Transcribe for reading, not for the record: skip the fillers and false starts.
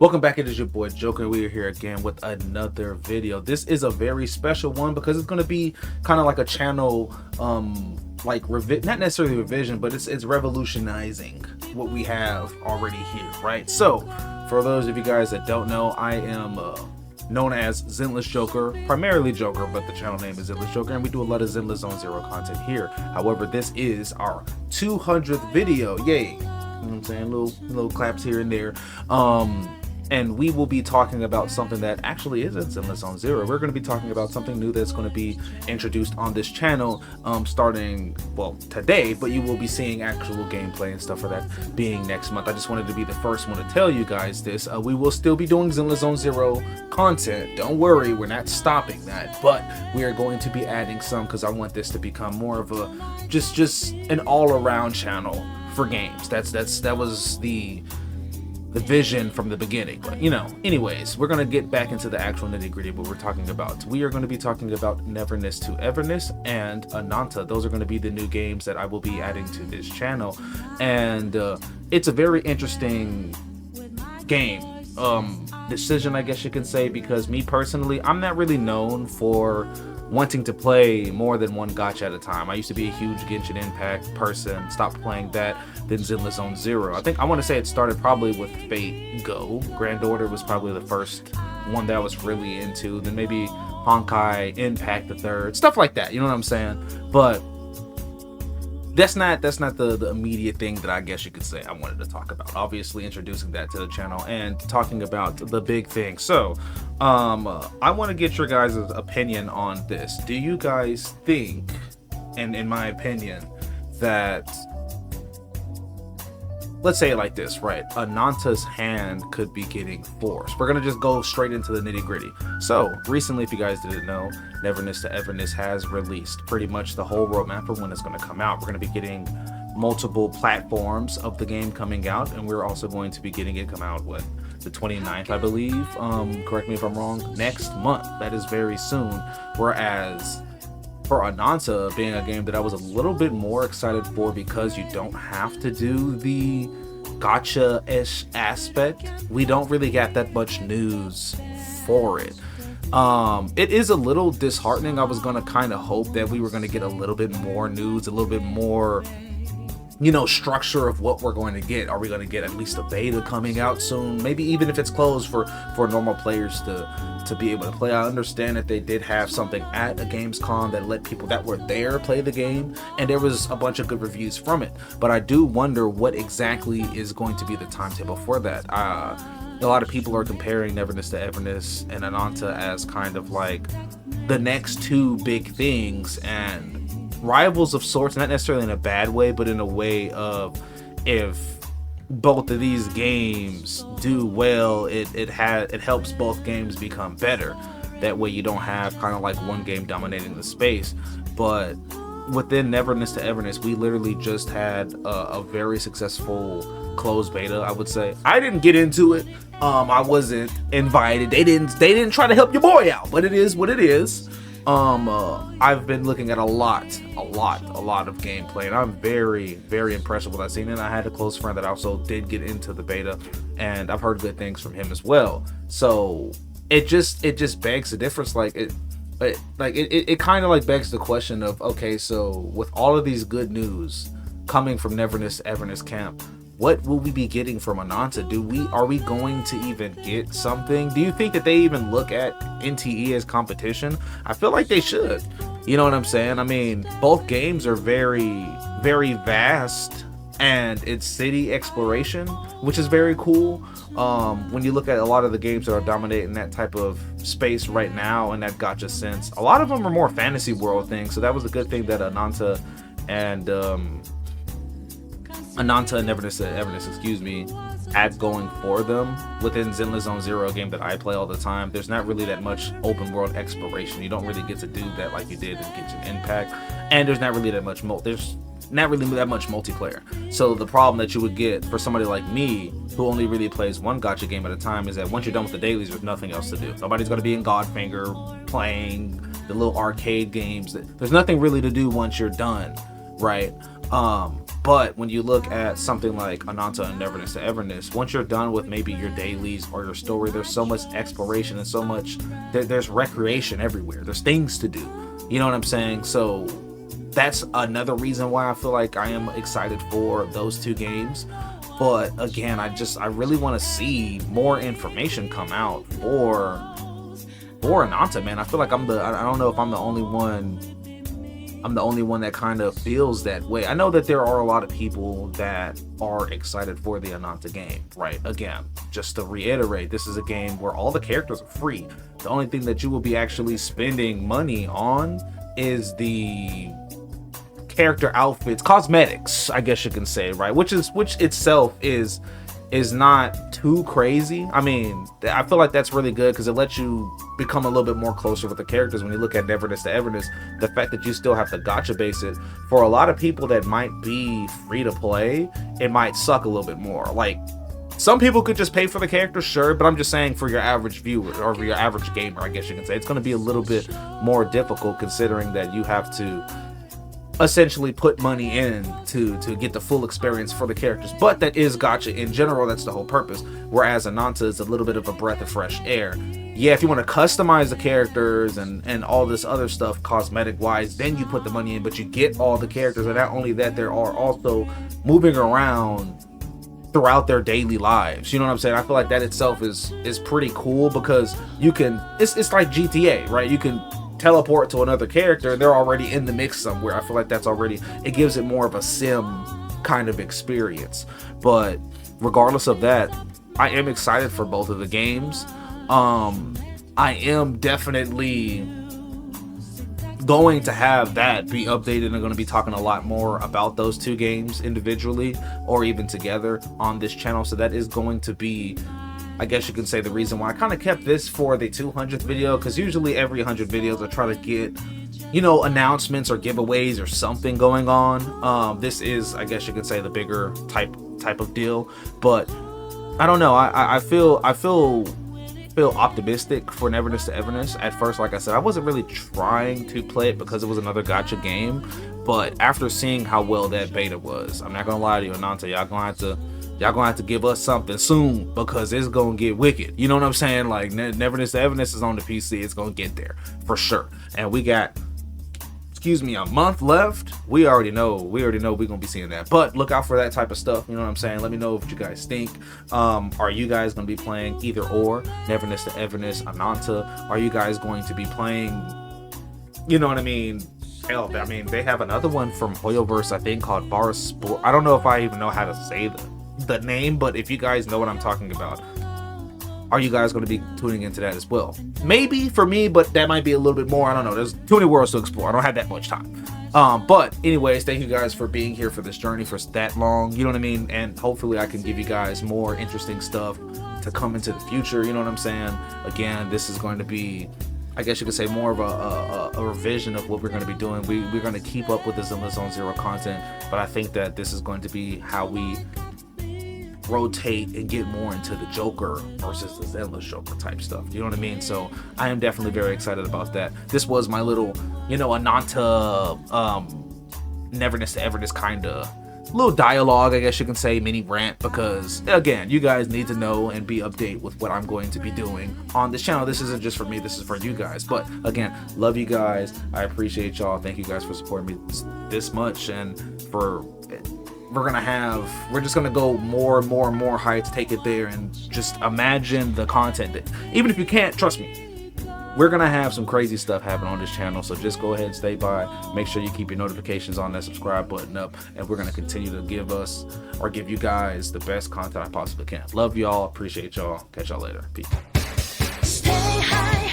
Welcome back, it is your boy Joker. We are here again with another video. This is a very special one because it's going to be kind of like a channel like not necessarily revision, but it's revolutionizing what we have already here, right? So for those of you guys that don't know, I am known as Zenless Joker, primarily Joker, but the channel name is Zenless Joker, and we do a lot of Zenless Zone Zero content here. However, this is our 200th video. Yay. You know what I'm saying? Little claps here and there. And we will be talking about something that actually isn't Zenless Zone Zero. We're going to be talking about something new that's going to be introduced on this channel starting, well, today, but you will be seeing actual gameplay and stuff for that being next month. I just wanted to be the first one to tell you guys this. We will still be doing Zenless Zone Zero content. Don't worry, we're not stopping that, but we are going to be adding some because I want this to become more of a just an all-around channel for games. That was the vision from the beginning. But you know, anyways, we're gonna get back into the actual nitty-gritty of what we're talking about. We are going to be talking about Neverness to Everness and Ananta. Those are going to be the new games that I will be adding to this channel, and it's a very interesting game decision, I guess you can say, because me personally, I'm not really known for wanting to play more than one gacha at a time. I used to be a huge Genshin Impact person, stopped playing that, then Zenless Zone Zero. I want to say it started probably with Fate Go. Grand Order was probably the first one that I was really into, then maybe Honkai Impact the third, stuff like that, you know what I'm saying? But that's not the immediate thing that I guess you could say I wanted to talk about. Obviously introducing that to the channel and talking about the big thing. So I want to get your guys' opinion on this. Do you guys think, and in my opinion, that, let's say it like this, right? Ananta's hand could be getting forced. We're gonna just go straight into the nitty-gritty. So recently, if you guys didn't know, Neverness to Everness has released pretty much the whole roadmap for when it's gonna come out. We're gonna be getting multiple platforms of the game coming out, and we're also going to be getting it come out the 29th, I believe. Correct me if I'm wrong. Next month. That is very soon. Whereas for Ananta being a game that I was a little bit more excited for because you don't have to do the gacha-ish aspect. We don't really get that much news for it. It is a little disheartening. I was gonna kind of hope that we were gonna get a little bit more news, a little bit more, you know, structure of what we're going to get. Are we going to get at least a beta coming out soon? Maybe even if it's closed for normal players to be able to play. I understand that they did have something at a Gamescom that let people that were there play the game, and there was a bunch of good reviews from it. But I do wonder what exactly is going to be the timetable for that. A lot of people are comparing Neverness to Everness and Ananta as kind of like the next two big things, and rivals of sorts, not necessarily in a bad way, but in a way of, if both of these games do well, it helps both games become better. That way you don't have kind of like one game dominating the space. But within Neverness to Everness, we literally just had a very successful closed beta, I would say. I didn't get into it. I wasn't invited. They didn't try to help your boy out, but it is what it is. I've been looking at a lot of gameplay, and I'm very, very impressed with what I've seen. And I had a close friend that also did get into the beta, and I've heard good things from him as well. So it just begs the difference. Like it kind of like begs the question of, okay, so with all of these good news coming from Neverness Everness camp, what will we be getting from Ananta? Are we going to even get something? Do you think that they even look at NTE as competition? I feel like they should. You know what I'm saying? I mean, both games are very, very vast, and it's city exploration, which is very cool. When you look at a lot of the games that are dominating that type of space right now in that gacha sense, a lot of them are more fantasy world things. So that was a good thing that Ananta and Neverness to Everness, excuse me, had going for them. Within Zenless Zone Zero, a game that I play all the time, there's not really that much open world exploration. You don't really get to do that like you did in Genshin Impact, and there's not really that much multiplayer. So the problem that you would get for somebody like me, who only really plays one gacha game at a time, is that once you're done with the dailies, there's nothing else to do. Nobody's going to be in Godfinger playing the little arcade games. There's nothing really to do once you're done, right? But when you look at something like Ananta and Neverness to Everness, once you're done with maybe your dailies or your story, there's so much exploration and so much, there's recreation everywhere. There's things to do. You know what I'm saying? So that's another reason why I feel like I am excited for those two games. But again, I really want to see more information come out for Ananta, man. I feel like I don't know if I'm the only one that kind of feels that way. I know that there are a lot of people that are excited for the Ananta game, right? Again, just to reiterate, this is a game where all the characters are free. The only thing that you will be actually spending money on is the character outfits, cosmetics, I guess you can say, right? Which itself is not too crazy. I mean, I feel like that's really good because it lets you become a little bit more closer with the characters. When you look at Neverness to Everness, the fact that you still have to gacha base it, for a lot of people that might be free to play, it might suck a little bit more. Like, some people could just pay for the character, sure, but I'm just saying for your average viewer or for your average gamer, I guess you can say, it's going to be a little bit more difficult considering that you have to essentially put money in to get the full experience for the characters. But that is gacha in general, that's the whole purpose. Whereas Ananta is a little bit of a breath of fresh air. Yeah, if you want to customize the characters and all this other stuff cosmetic wise, then you put the money in, but you get all the characters. And not only that, there are also moving around throughout their daily lives. You know what I'm saying? I feel like that itself is pretty cool because you can, it's like GTA, right? You can teleport to another character, they're already in the mix somewhere. I feel like that's already, it gives it more of a sim kind of experience. But regardless of that, I am excited for both of the games. I am definitely going to have that be updated and going to be talking a lot more about those two games individually or even together on this channel. So that is going to be, I guess you can say, the reason why I kind of kept this for the 200th video, because usually every 100 videos I try to get, you know, announcements or giveaways or something going on. This is, I guess you could say, the bigger type of deal. But I don't know, I feel optimistic for Neverness to Everness. At first, like I said, I wasn't really trying to play it because it was another gacha game, but after seeing how well that beta was, I'm not gonna lie to you, Ananta, y'all gonna have to give us something soon because it's gonna get wicked. You know what I'm saying? Like, Neverness to Everness is on the PC. It's gonna get there for sure. And we got, a month left. We already know we're gonna be seeing that. But look out for that type of stuff. You know what I'm saying? Let me know what you guys think. Are you guys gonna be playing either or, Neverness to Everness, Ananta? Are you guys going to be playing, you know what I mean? Hell, I mean, they have another one from Hoyoverse, I think, called BOIS Sport. I don't know if I even know how to say the name, but if you guys know what I'm talking about, are you guys going to be tuning into that as well? Maybe for me, but that might be a little bit more. I don't know. There's too many worlds to explore. I don't have that much time. But anyways, thank you guys for being here for this journey for that long. You know what I mean? And hopefully I can give you guys more interesting stuff to come into the future. You know what I'm saying? Again, this is going to be, I guess you could say, more of a revision of what we're going to be doing. We're going to keep up with the Zone Zero content, but I think that this is going to be how we rotate and get more into the Joker versus the Zenless Joker type stuff. You know what I mean? So I am definitely very excited about that. This was my little, you know, Ananta, Neverness to Everness kind of little dialogue, I guess you can say, mini rant, because again, you guys need to know and be updated with what I'm going to be doing on this channel. This isn't just for me, this is for you guys. But again, love you guys. I appreciate y'all. Thank you guys for supporting me this much, and we're just gonna go more and more and more heights, take it there, and just imagine the content that, even if you can't, trust me, we're gonna have some crazy stuff happen on this channel. So just go ahead and stay by, make sure you keep your notifications on, that subscribe button up, and we're gonna continue to give you guys the best content I possibly can. Love y'all, appreciate y'all, catch y'all later, peace. Stay high,